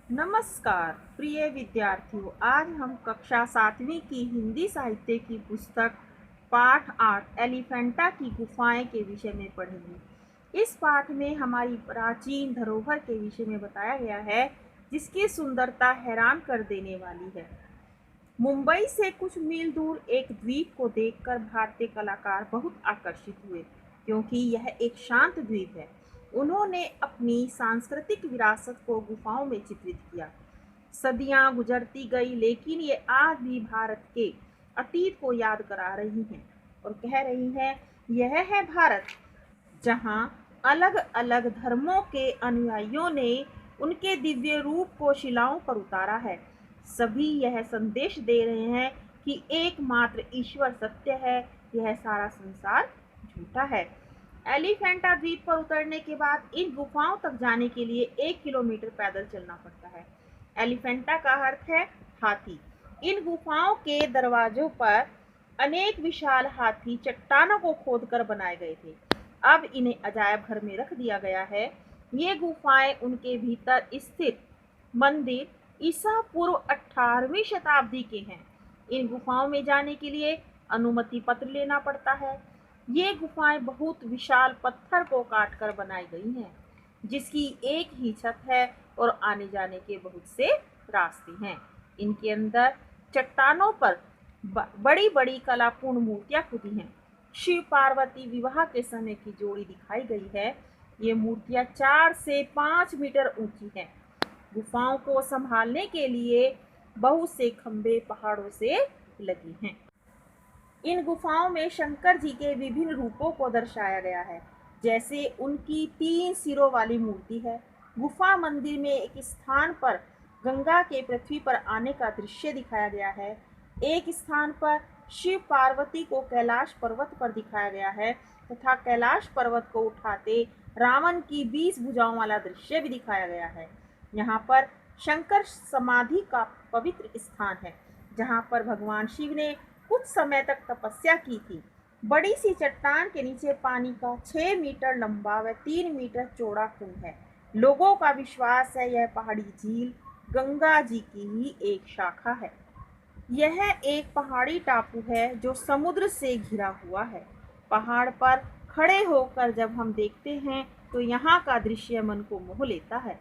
नमस्कार प्रिय विद्यार्थियों, आज हम कक्षा 7वीं की हिंदी साहित्य की पुस्तक पाठ 8 एलिफेंटा की गुफाएं के विषय में पढ़ेंगे। इस पाठ में हमारी प्राचीन धरोहर के विषय में बताया गया है, जिसकी सुंदरता हैरान कर देने वाली है। मुंबई से कुछ मील दूर एक द्वीप को देखकर भारतीय कलाकार बहुत आकर्षित हुए, क्योंकि यह एक शांत द्वीप है। उन्होंने अपनी सांस्कृतिक विरासत को गुफाओं में चित्रित किया। सदियां गुजरती गई, लेकिन ये आज भी भारत के अतीत को याद करा रही हैं और कह रही हैं, यह है भारत, जहां अलग अलग धर्मों के अनुयायियों ने उनके दिव्य रूप को शिलाओं पर उतारा है। सभी यह संदेश दे रहे हैं कि एकमात्र ईश्वर सत्य है, यह सारा संसार झूठा है। एलिफेंटा द्वीप पर उतरने के बाद इन गुफाओं तक जाने के लिए 1 किलोमीटर पैदल चलना पड़ता है। एलिफेंटा का अर्थ है हाथी। इन गुफाओं के दरवाजों पर अनेक विशाल हाथी चट्टानों को खोदकर बनाए गए थे। अब इन्हें अजायब घर में रख दिया गया है। ये गुफाएं उनके भीतर स्थित मंदिर ईसा पूर्व 18वीं शताब्दी के हैं। इन गुफाओं में जाने के लिए अनुमति पत्र लेना पड़ता है। ये गुफाएं बहुत विशाल पत्थर को काटकर बनाई गई हैं, जिसकी एक ही छत है और आने जाने के बहुत से रास्ते हैं। इनके अंदर चट्टानों पर बड़ी बड़ी कलापूर्ण मूर्तियां खुदी हैं। शिव पार्वती विवाह के समय की जोड़ी दिखाई गई है। ये मूर्तियां 4 से 5 मीटर ऊंची हैं। गुफाओं को संभालने के लिए बहुत से खंभे पहाड़ों से लगे हैं। इन गुफाओं में शंकर जी के विभिन्न रूपों को दर्शाया गया है, जैसे उनकी 3 सिरों वाली मूर्ति है। गुफा मंदिर में एक स्थान पर गंगा के पृथ्वी पर आने का दृश्य दिखाया गया है। एक स्थान पर शिव पार्वती को कैलाश पर्वत पर दिखाया गया है तथा कैलाश पर्वत को उठाते रावण की 20 भुजाओं वाला दृश्य भी दिखाया गया है। यहाँ पर शंकर समाधि का पवित्र स्थान है, जहाँ पर भगवान शिव ने कुछ समय तक तपस्या की थी। बड़ी सी चट्टान के नीचे पानी का 6 मीटर लंबा व 3 मीटर चौड़ा कुंड है। लोगों का विश्वास है यह पहाड़ी झील गंगा जी की ही एक शाखा है। यह एक पहाड़ी टापू है जो समुद्र से घिरा हुआ है। पहाड़ पर खड़े होकर जब हम देखते हैं तो यहाँ का दृश्य मन को मोह लेता है।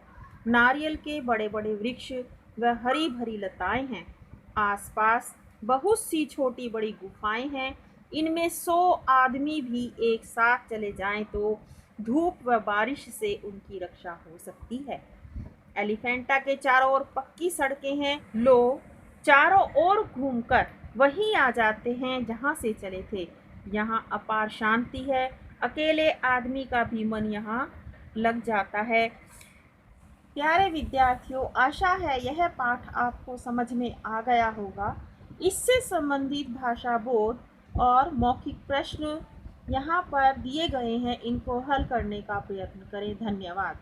नारियल के बड़े बड़े वृक्ष व हरी भरी लताएं हैं। आसपास बहुत सी छोटी बड़ी गुफाएं हैं। इनमें 100 आदमी भी एक साथ चले जाएं तो धूप व बारिश से उनकी रक्षा हो सकती है। एलिफेंटा के चारों ओर पक्की सड़कें हैं। लोग चारों ओर घूमकर वहीं आ जाते हैं जहां से चले थे। यहाँ अपार शांति है। अकेले आदमी का भी मन यहाँ लग जाता है। प्यारे विद्यार्थियों, आशा है यह पाठ आपको समझ में आ गया होगा। इससे संबंधित भाषा बोध और मौखिक प्रश्न यहाँ पर दिए गए हैं, इनको हल करने का प्रयत्न करें। धन्यवाद।